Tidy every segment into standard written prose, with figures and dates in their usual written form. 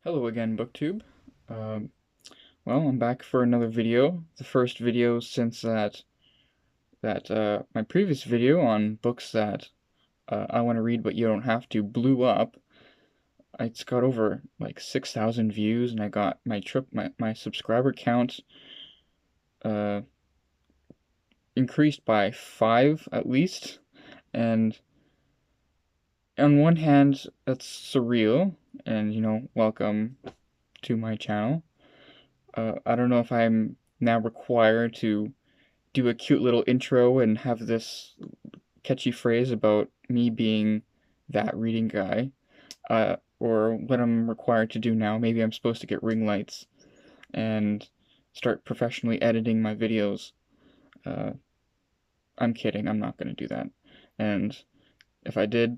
Hello again, BookTube. Um, well, I'm back for another video. The first video since my previous video on books that I want to read but you don't have to blew up. It's got over like 6,000 views, and I got my subscriber count uh, increased by 5 at least. And on one hand, that's surreal, and welcome to my channel. I don't know if I'm now required to do a cute little intro and have this catchy phrase about me being that reading guy, or what I'm required to do now. Maybe I'm supposed to get ring lights and start professionally editing my videos. Uh, I'm kidding, I'm not going to do that. And if I did,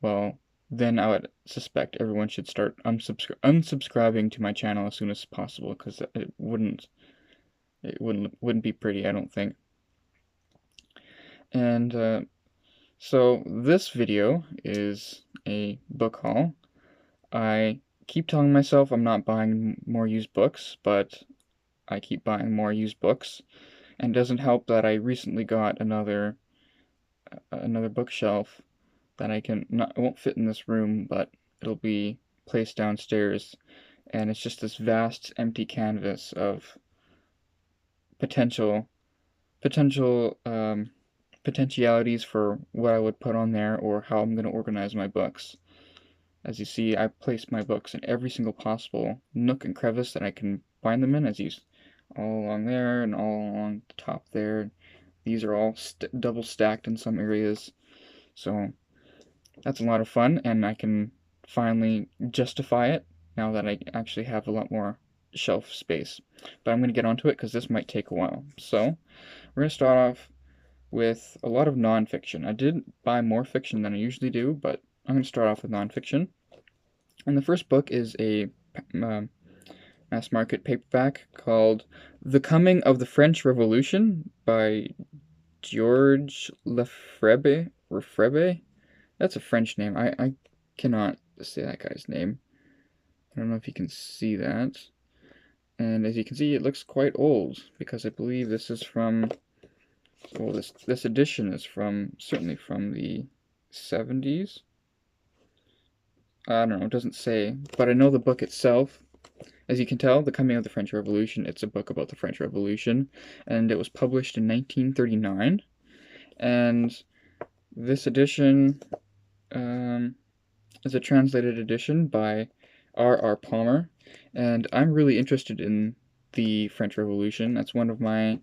well, then I would suspect everyone should start unsubscribing to my channel as soon as possible, because it wouldn't be pretty, I don't think. And so this video is a book haul. I keep telling myself I'm not buying more used books, but I keep buying more used books. And it doesn't help that I recently got another bookshelf that it won't fit in this room, but it'll be placed downstairs. And it's just this vast empty canvas of potential potential potentialities for what I would put on there or how I'm going to organize my books. As you see, I placed my books in every single possible nook and crevice that I can find them in, all along there and all along the top there. These are all double stacked in some areas, so that's a lot of fun, and I can finally justify it now that I actually have a lot more shelf space. But I'm going to get onto it because this might take a while. So, we're going to start off with a lot of nonfiction. I did buy more fiction than I usually do, but I'm going to start off with nonfiction. And the first book is a mass market paperback called The Coming of the French Revolution by Georges Lefebvre. That's a French name. I cannot say that guy's name. I don't know if you can see that. And as you can see, it looks quite old, because I believe this is from, well, this edition is certainly from the 70s. I don't know, it doesn't say, but I know the book itself. As you can tell, The Coming of the French Revolution, it's a book about the French Revolution, and it was published in 1939. And this edition is a translated edition by R.R. Palmer, and I'm really interested in the French Revolution. That's one of my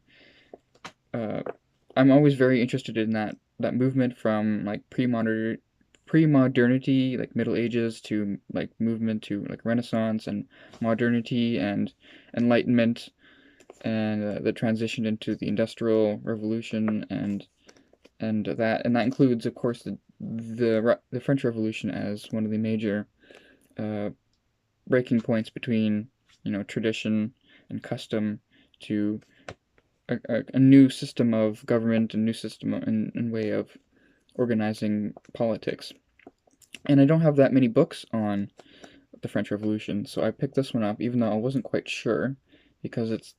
I'm always very interested in that movement from like pre-modernity, like Middle Ages, to like movement to like Renaissance and modernity and Enlightenment, and the transition into the Industrial Revolution, and that includes, of course, the French Revolution as one of the major uh, breaking points between tradition and custom to a new system of government, a new system and way of organizing politics. And I don't have that many books on the French Revolution, so I picked this one up, even though I wasn't quite sure, because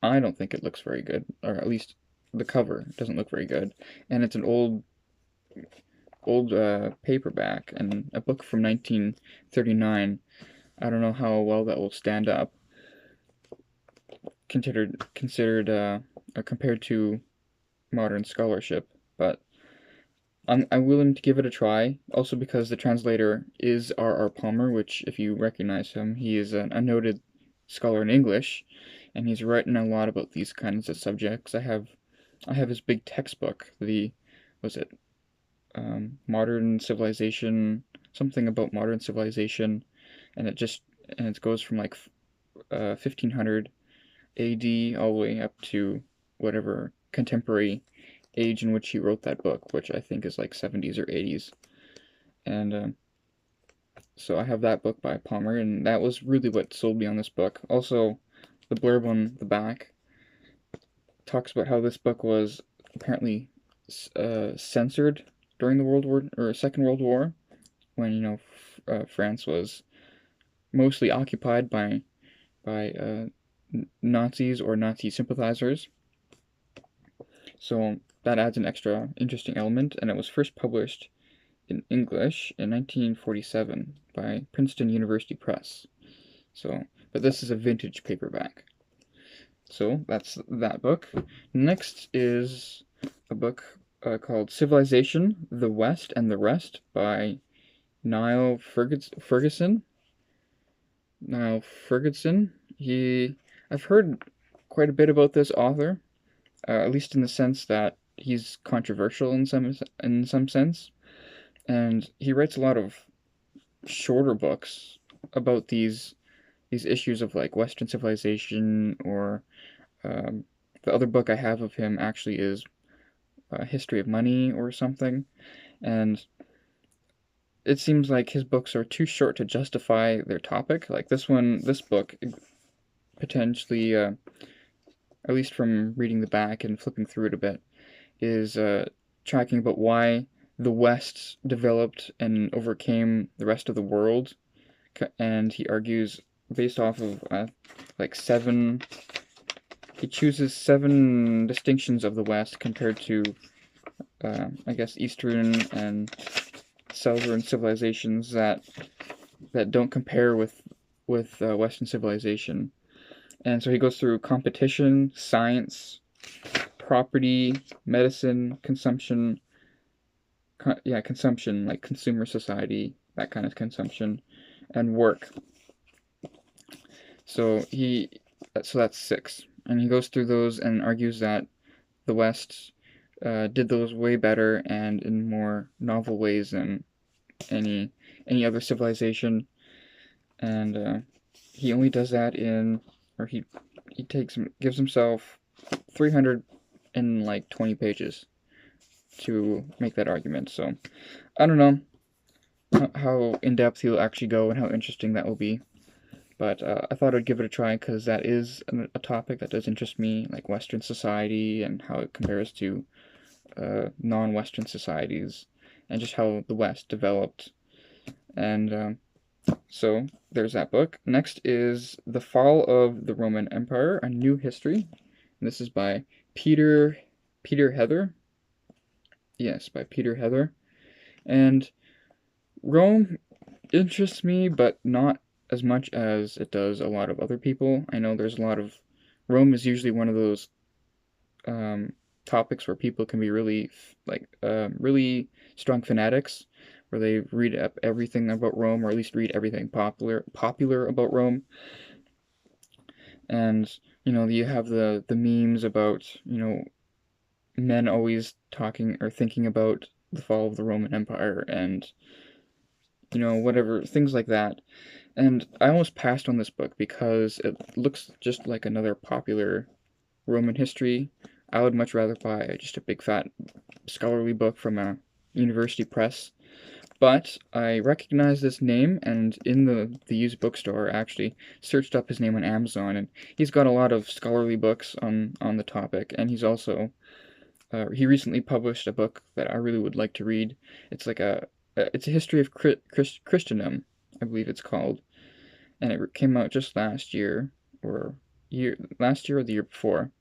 I don't think it looks very good, or at least the cover doesn't look very good, and it's an old paperback and a book from 1939. I don't know how well that will stand up, considered compared to modern scholarship, but I'm willing to give it a try, also because the translator is R.R. Palmer, which, if you recognize him, he is a noted scholar in English, and he's written a lot about these kinds of subjects. I have his big textbook, was it Modern Civilization, something about modern civilization, and it goes from like 1500 AD all the way up to whatever contemporary age in which he wrote that book, which I think is like 70s or 80s. And so I have that book by Palmer, and that was really what sold me on this book. Also, the blurb on the back talks about how this book was apparently censored during the Second World War, when France was mostly occupied by Nazis or Nazi sympathizers. So that adds an extra interesting element, and it was first published in English in 1947 by Princeton University Press. So, but this is a vintage paperback. So that's that book. Next is a book called Civilization, the West and the Rest by Niall Ferguson. Niall Ferguson. I've heard quite a bit about this author, at least in the sense that he's controversial in some sense, and he writes a lot of shorter books about these issues of like Western civilization, or the other book I have of him actually is History of Money or something, and it seems like his books are too short to justify their topic. Like this book potentially, at least from reading the back and flipping through it a bit, is talking about why the West developed and overcame the rest of the world, and he argues based off of like seven. He chooses seven distinctions of the West compared to, I guess, Eastern and Southern civilizations that don't compare with Western civilization. And so he goes through competition, science, property, medicine, consumption, consumption, like consumer society, that kind of consumption, and work. So that's six, and he goes through those and argues that the West did those way better and in more novel ways than any other civilization, and he only does that or he gives himself 320 pages to make that argument. So I don't know how in depth he'll actually go and how interesting that will be. But I thought I'd give it a try because that is a topic that does interest me, like Western society and how it compares to non-Western societies, and just how the West developed. And so there's that book. Next is The Fall of the Roman Empire, A New History. And this is by Peter Heather. Yes, by Peter Heather. And Rome interests me, but not as much as it does a lot of other people. I know there's a lot of Rome is usually one of those topics where people can be really really strong fanatics, where they read up everything about Rome, or at least read everything popular about Rome. And you have the memes about men always talking or thinking about the fall of the Roman Empire, and whatever things like that. And I almost passed on this book because it looks just like another popular Roman history. I would much rather buy just a big fat scholarly book from a university press. But I recognized this name, and in the used bookstore, I actually searched up his name on Amazon, and he's got a lot of scholarly books on the topic, and he's also he recently published a book that I really would like to read. It's like it's a history of Christendom, I believe it's called, and it came out just last year or last year or the year before.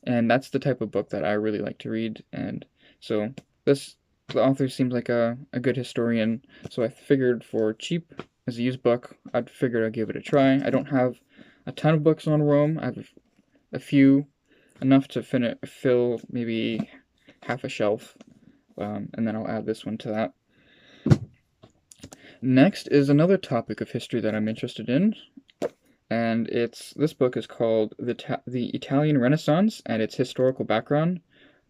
And that's the type of book that I really like to read. And so the author seems like a good historian. So I figured for cheap as a used book, I'd give it a try. I don't have a ton of books on Rome. I have a few, enough to fill maybe half a shelf, and then I'll add this one to that. Next is another topic of history that I'm interested in, and this book is called The Italian Renaissance and Its Historical Background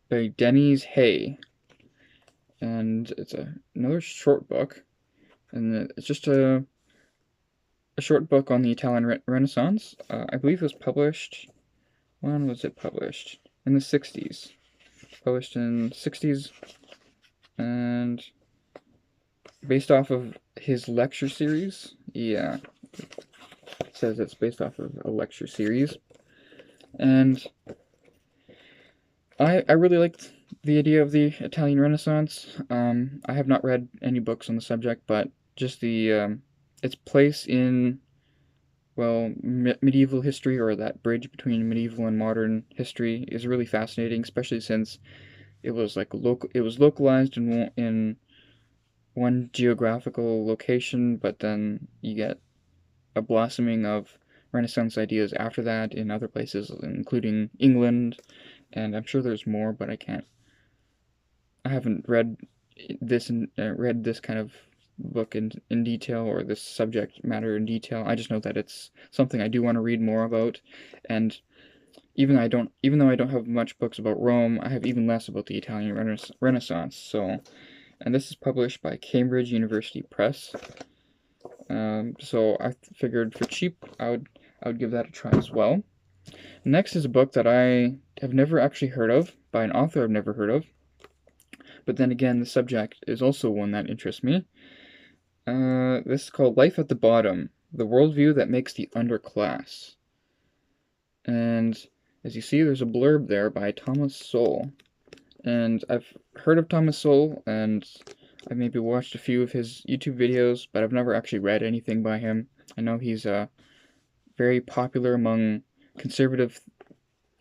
by Denise Hay. And it's another short book, and it's just a short book on the Italian Renaissance. I believe it was published, when was it published? In the 60s. Published in the 60s, and based off of his lecture series. Yeah, it says it's based off of a lecture series. And I really liked the idea of the Italian Renaissance. I have not read any books on the subject, but just its place in well, medieval history, or that bridge between medieval and modern history, is really fascinating, especially since it was localized in one geographical location, but then you get a blossoming of Renaissance ideas after that in other places, including England, and I'm sure there's more, but I haven't read this kind of book in detail, or this subject matter in detail. I just know that it's something I do want to read more about, and even though I don't have much books about Rome, I have even less about the Italian Renaissance. So, and this is published by Cambridge University Press. So I figured for cheap, I would give that a try as well. Next is a book that I have never actually heard of, by an author I've never heard of. But then again, the subject is also one that interests me. This is called Life at the Bottom, the Worldview That Makes the Underclass. And as you see, there's a blurb there by Thomas Sowell. And I've heard of Thomas Sowell, and I've maybe watched a few of his YouTube videos, but I've never actually read anything by him. I know he's very popular among conservative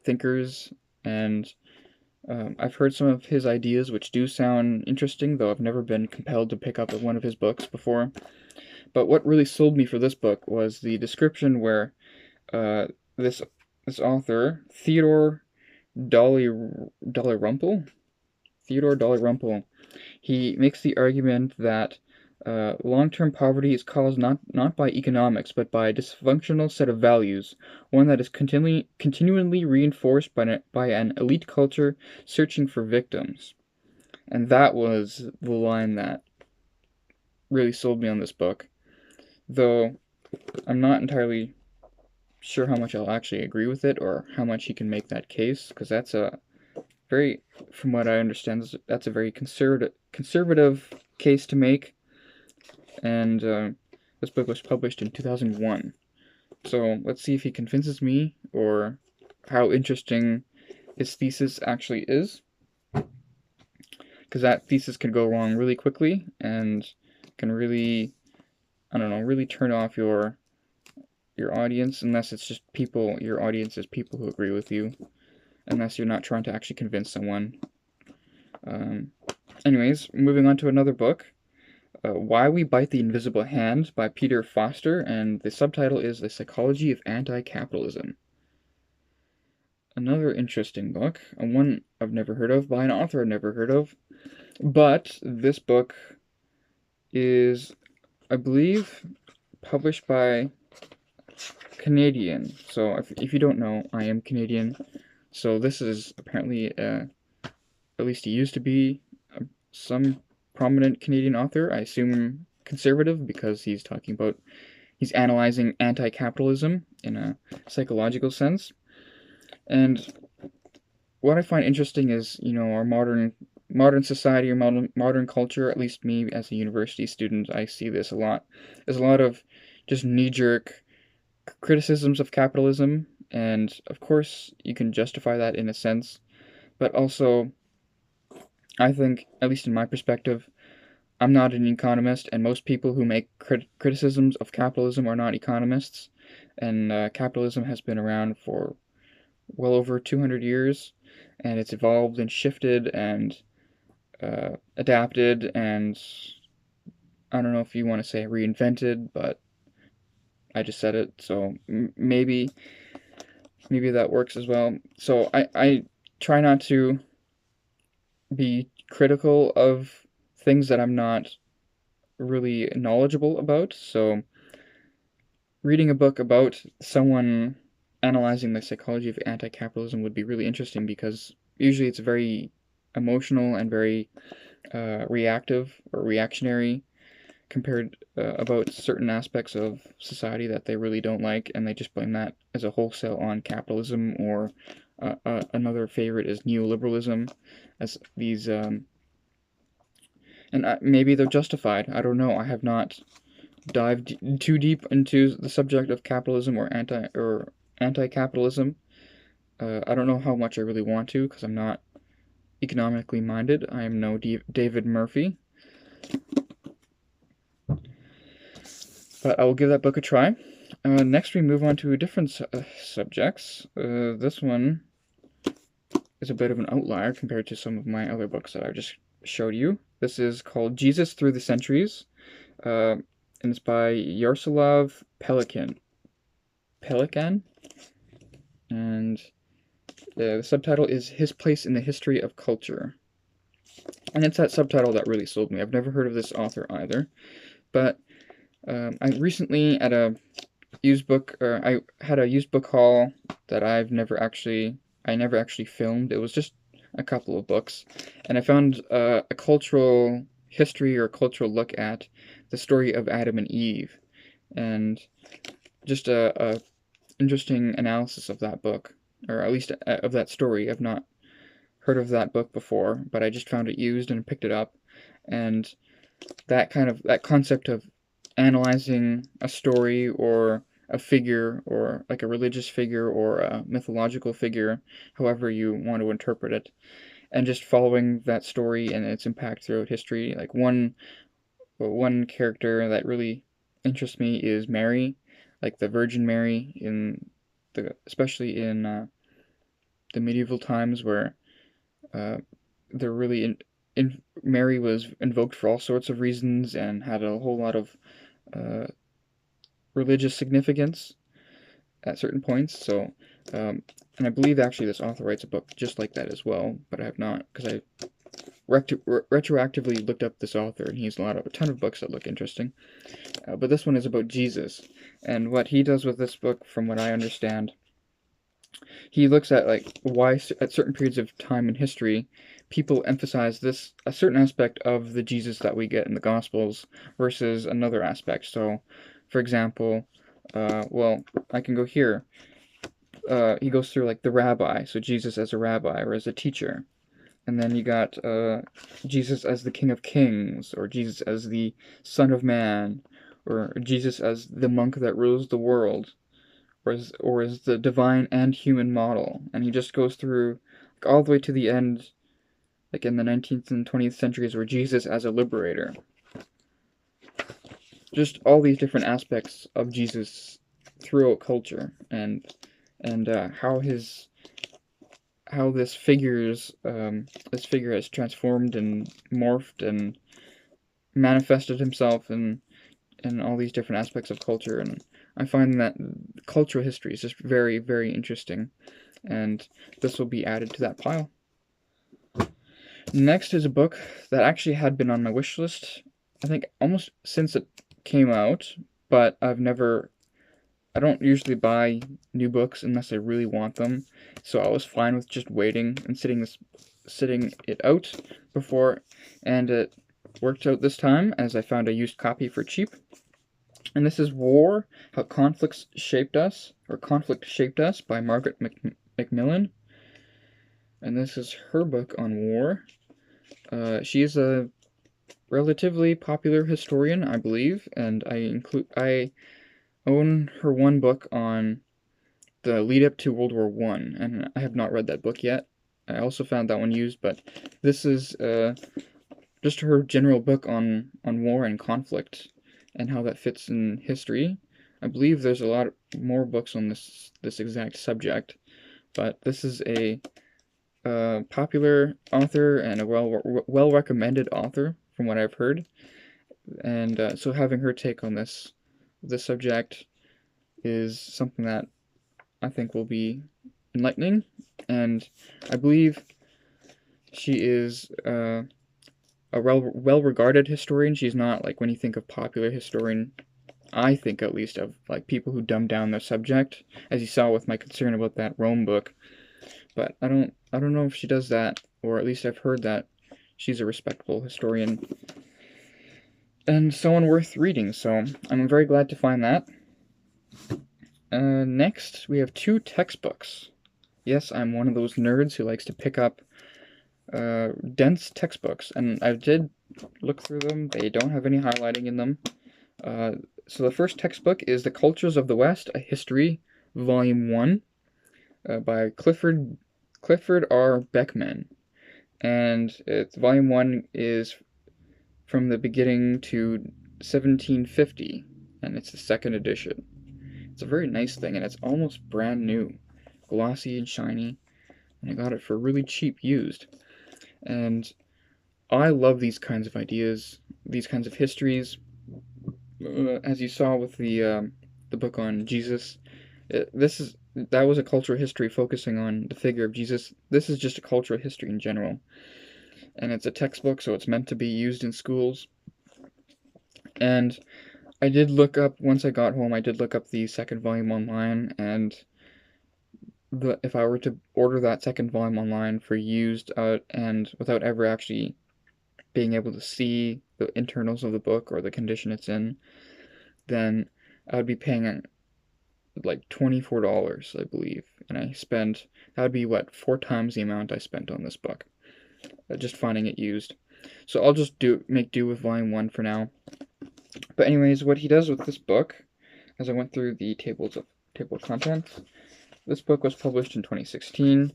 thinkers, and I've heard some of his ideas, which do sound interesting, though I've never been compelled to pick up one of his books before. But what really sold me for this book was the description where uh, this author, Dalrymple, Theodore Dalrymple, he makes the argument that long-term poverty is caused not by economics, but by a dysfunctional set of values, one that is continually reinforced by an elite culture searching for victims. And that was the line that really sold me on this book. Though I'm not entirely sure how much I'll actually agree with it, or how much he can make that case, because that's a very, from what I understand, that's a very conservative case to make. And this book was published in 2001. So let's see if he convinces me, or how interesting his thesis actually is. Because that thesis can go wrong really quickly, and can really, I don't know, really turn off your audience, unless it's just your audience is people who agree with you, unless you're not trying to actually convince someone. Anyways, moving on to another book. Why We Bite the Invisible Hand by Peter Foster, and the subtitle is The Psychology of Anti-Capitalism. Another interesting book, one I've never heard of, by an author I've never heard of, but this book is, I believe, published by Canadian. So if you don't know, I am Canadian, so this is apparently, at least he used to be, some prominent Canadian author. I assume conservative, because he's analyzing anti-capitalism in a psychological sense. And what I find interesting is, our modern society, or modern culture, at least me as a university student, I see this a lot. There's a lot of just knee-jerk criticisms of capitalism, and of course you can justify that in a sense, but also I think, at least in my perspective, I'm not an economist, and most people who make criticisms of capitalism are not economists. And capitalism has been around for well over 200 years, and it's evolved and shifted and adapted, and I don't know if you want to say reinvented, but I just said it, so maybe that works as well. So I try not to be critical of things that I'm not really knowledgeable about. So reading a book about someone analyzing the psychology of anti-capitalism would be really interesting, because usually it's very emotional and very reactive or reactionary, compared about certain aspects of society that they really don't like, and they just blame that as a wholesale on capitalism, or another favorite is neoliberalism, as these and maybe they're justified. I don't know. I have not dived too deep into the subject of capitalism or anti-capitalism. I don't know how much I really want to, because I'm not economically minded. I am no David Murphy. But I will give that book a try. Next, we move on to different subjects. This one is a bit of an outlier compared to some of my other books that I just showed you. This is called Jesus Through the Centuries, and it's by Yaroslav Pelikan, and the subtitle is His Place in the History of Culture. And it's that subtitle that really sold me. I've never heard of this author either, but I recently at a I had a used book haul that I never actually filmed. It was just a couple of books, and I found a cultural history or cultural look at the story of Adam and Eve, and just a interesting analysis of that book, or at least of that story. I've not heard of that book before, but I just found it used and picked it up, and that concept of analyzing a story or a figure or like a religious figure or a mythological figure, however you want to interpret it, and just following that story and its impact throughout history. Like one character that really interests me is Mary, like the Virgin Mary especially in the medieval times where uh, they're really Mary was invoked for all sorts of reasons and had a whole lot of uh, religious significance at certain points. So, and I believe actually this author writes a book just like that as well, but I have not because I retroactively looked up this author, and he has a ton of books that look interesting. But this one is about Jesus, and what he does with this book, from what I understand, he looks at like why at certain periods of time in history people emphasize this a certain aspect of the Jesus that we get in the Gospels versus another aspect. So, for example, well, I can go here. He goes through like the rabbi, so Jesus as a rabbi or as a teacher, and then you got Jesus as the King of Kings, or Jesus as the Son of Man, or Jesus as the monk that rules the world, or as the divine and human model. And he just goes through like, all the way to the end, like in the 19th and 20th centuries, where Jesus as a liberator. Just all these different aspects of Jesus throughout culture, and how this figure has transformed and morphed and manifested himself in all these different aspects of culture. And I find that cultural history is just very, very interesting, and this will be added to that pile. Next is a book that actually had been on my wish list, I think almost since it came out, but I don't usually buy new books unless I really want them, so I was fine with just waiting and sitting it out before, and it worked out this time as I found a used copy for cheap. And this is War: How Conflict Shaped Us by Margaret Macmillan. And this is her book on war. She is a relatively popular historian, I believe, and I own her one book on the lead up to World War One, and I have not read that book yet. I also found that one used, but this is just her general book on war and conflict and how that fits in history. I believe there's a lot more books on this exact subject, but this is a popular author and a well recommended author from what I've heard, and so having her take on this subject is something that I think will be enlightening, and I believe she is a well regarded historian. She's not like when you think of popular historian, I think at least of like people who dumb down their subject, as you saw with my concern about that Rome book. But I don't know if she does that, or at least I've heard that she's a respectable historian and someone worth reading. So I'm very glad to find that. Next, we have 2 textbooks. Yes, I'm one of those nerds who likes to pick up dense textbooks, and I did look through them. They don't have any highlighting in them. So the first textbook is The Cultures of the West, A History, Volume 1, by Clifford R. Beckman. And Volume 1 is from the beginning to 1750, and it's the second edition. It's a very nice thing, and it's almost brand new, glossy and shiny, and I got it for really cheap used. And I love these kinds of ideas, these kinds of histories. As you saw with the book on Jesus, that was a cultural history focusing on the figure of Jesus. This is just a cultural history in general, and it's a textbook, so it's meant to be used in schools. And I did look up, once I got home, I did look up the second volume online, and if I were to order that second volume online for used and without ever actually being able to see the internals of the book or the condition it's in, then I would be paying like $24, I believe. And that would be what, 4 times the amount I spent on this book, just finding it used. So I'll just make do with volume 1 for now. But anyways, what he does with this book, as I went through the table of contents, this book was published in 2016,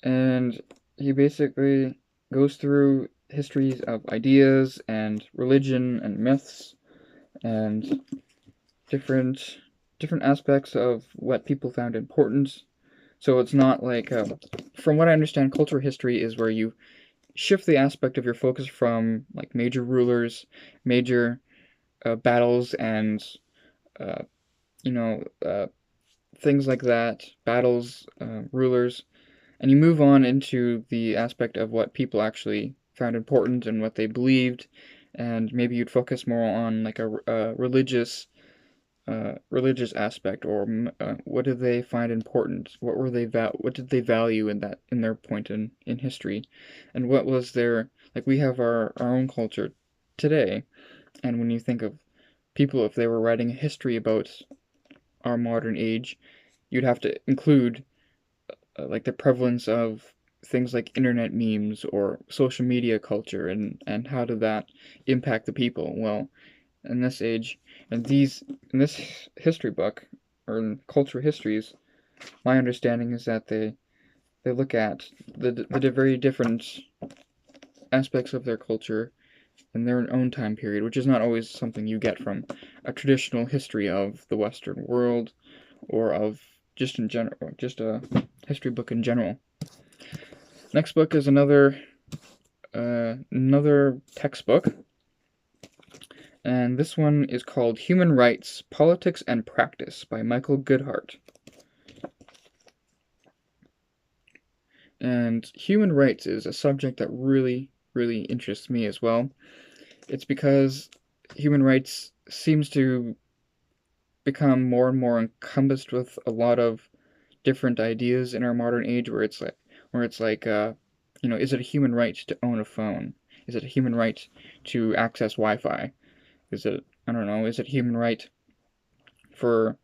and he basically goes through histories of ideas and religion and myths and different aspects of what people found important. So it's not like, from what I understand, cultural history is where you shift the aspect of your focus from like major rulers, major battles, and uh, you know things like that, battles, rulers, and you move on into the aspect of what people actually found important and what they believed, and maybe you'd focus more on like a religious aspect, or what did they find important? What did they value in their point in history, and what was their, like, we have our own culture today, and when you think of people, if they were writing a history about our modern age, you'd have to include like the prevalence of things like internet memes or social media culture, and how did that impact the people. Well, in this age, and in this history book, or in cultural histories, my understanding is that they look at the very different aspects of their culture in their own time period, which is not always something you get from a traditional history of the Western world, or of just in general, just a history book in general. Next book is another textbook, and this one is called Human Rights, Politics and Practice by Michael Goodhart. And human rights is a subject that really, really interests me as well. It's because human rights seems to become more and more encompassed with a lot of different ideas in our modern age, where it's like, is it a human right to own a phone? Is it a human right to access Wi-Fi? Is it, I don't know, is it a human right for,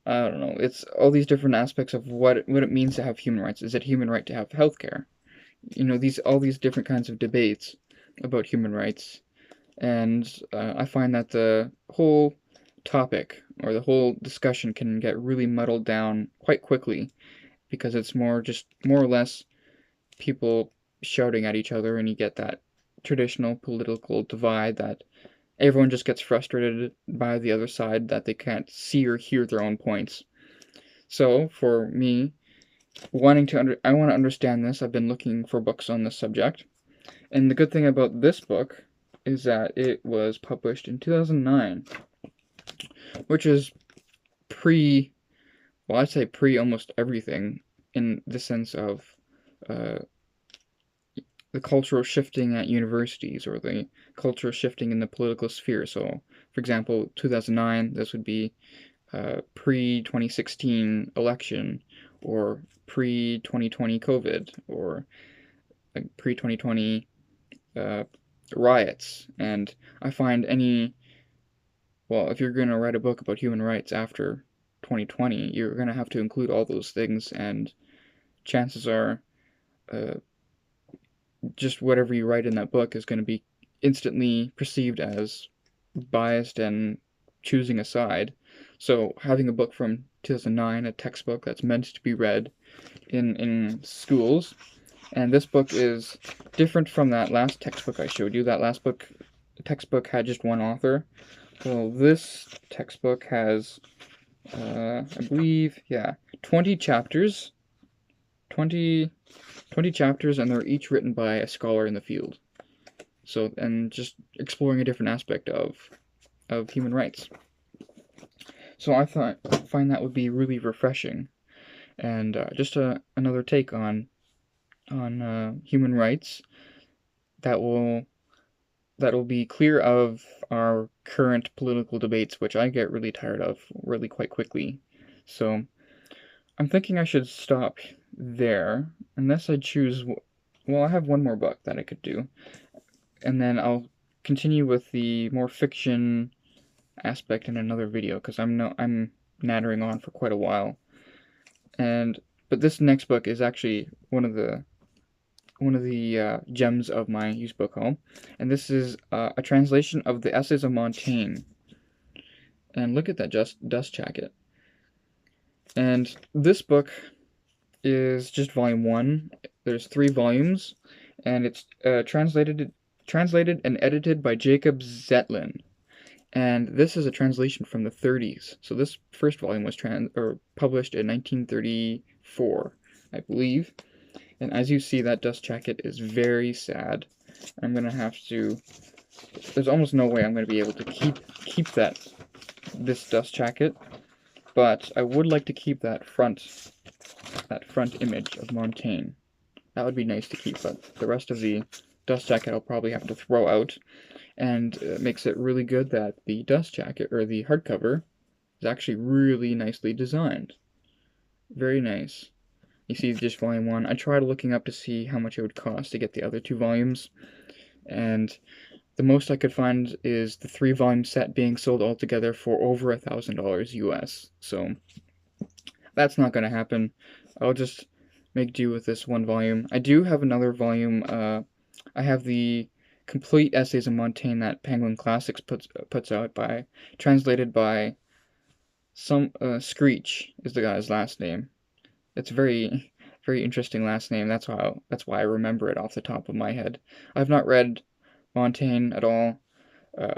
I don't know, it's all these different aspects of what it means to have human rights. Is it human right to have healthcare? All these different kinds of debates about human rights, and I find that the whole topic, or the whole discussion, can get really muddled down quite quickly, because it's more or less people shouting at each other, and you get that traditional political divide that everyone just gets frustrated by the other side, that they can't see or hear their own points. So for me, I want to understand this. I've been looking for books on this subject, and the good thing about this book is that it was published in 2009, which is I'd say pre almost everything, in the sense of uh, the cultural shifting at universities, or the cultural shifting in the political sphere. So, for example, 2009, this would be pre-2016 election, or pre-2020 COVID, or like pre-2020 riots. And I find if you're going to write a book about human rights after 2020, you're going to have to include all those things, and chances are just whatever you write in that book is going to be instantly perceived as biased and choosing a side. So having a book from 2009, a textbook that's meant to be read in schools, and this book is different from that last textbook I showed you. That textbook had just one author. Well, this textbook has I believe, yeah, 20 chapters. 20, 20 chapters, and they're each written by a scholar in the field. So, and just exploring a different aspect of human rights. So I find that would be really refreshing, and just another take on human rights that will be clear of our current political debates, which I get really tired of really quite quickly. So I'm thinking I should stop there, unless I choose. Well, I have one more book that I could do, and then I'll continue with the more fiction aspect in another video because I'm nattering on for quite a while. But this next book is actually one of the gems of my used book haul, and this is a translation of the Essays of Montaine. And look at that dust jacket. And this book is just volume 1. There's 3 volumes, and it's translated and edited by Jacob Zetlin. And this is a translation from the 30s. So this first volume was published in 1934, I believe. And as you see, that dust jacket is very sad. I'm gonna have to. There's almost no way I'm gonna be able to keep this dust jacket, but I would like to keep that front image of Montaine. That would be nice to keep, but the rest of the dust jacket I'll probably have to throw out. And it makes it really good that the dust jacket, or the hardcover, is actually really nicely designed. Very nice. You see just volume 1. I tried looking up to see how much it would cost to get the other 2 volumes, and the most I could find is the 3-volume set being sold altogether for over $1,000 US. So that's not going to happen. I'll just make do with this one volume. I do have another volume. I have the complete Essays of Montaine that Penguin Classics puts out, translated by some Screech is the guy's last name. It's very very interesting last name. That's why I remember it off the top of my head. I've not read Montaine at all.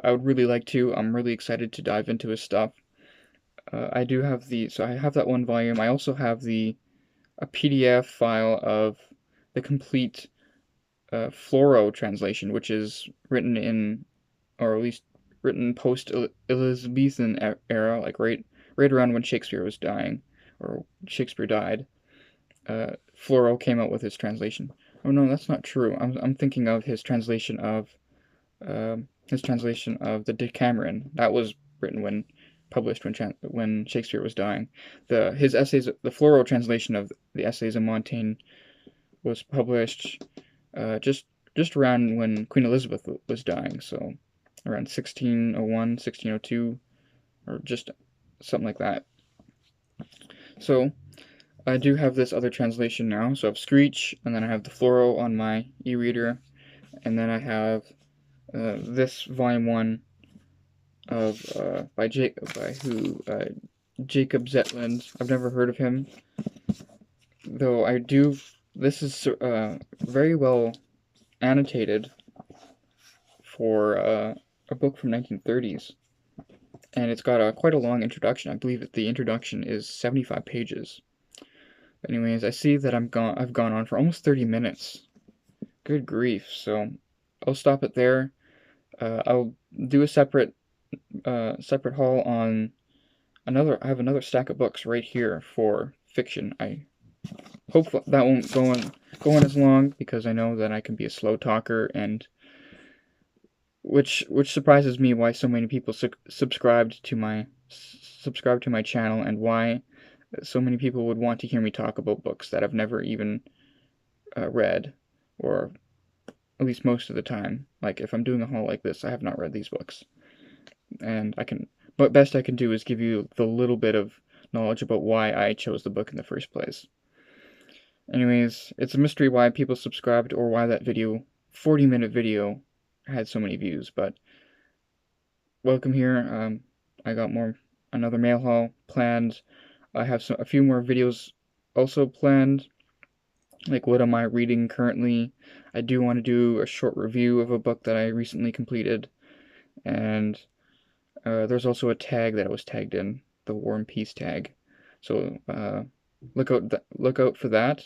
I would really like to. I'm really excited to dive into his stuff. I do have so I have that one volume. I also have a PDF file of the complete Floro translation, which is written in, or at least written post-Elizabethan era, like right around when Shakespeare was dying, or Shakespeare died. Floro came out with his translation. Oh no, that's not true. I'm thinking of his translation of the Decameron. That was written published when Shakespeare was dying. The Floro translation of the Essays of Montaigne was published just around when Queen Elizabeth was dying, so around 1601, 1602, or just something like that. So I do have this other translation now. So I have Screech, and then I have the Floro on my e-reader, and then I have this volume 1 of Jacob Zetland. I've never heard of him, though I do. This is very well annotated for a book from 1930s, and it's got quite a long introduction. I believe that the introduction is 75 pages. But anyways, I see that I've gone on for almost 30 minutes. Good grief! So I'll stop it there. I'll do a separate haul on I have another stack of books right here for fiction. I hope that won't go on as long, because I know that I can be a slow talker, and which surprises me why so many people subscribe to my channel, and why so many people would want to hear me talk about books that I've never even read, or at least most of the time. Like if I'm doing a haul like this, I have not read these books, and what best I can do is give you the little bit of knowledge about why I chose the book in the first place. Anyways, it's a mystery why people subscribed, or why that 40-minute video had so many views, but welcome here. I got another mail haul planned. I have a few more videos also planned, like what am I reading currently. I do want to do a short review of a book that I recently completed, and there's also a tag that I was tagged in. the War and Peace tag. So look out for that,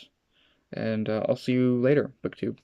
and I'll see you later, BookTube.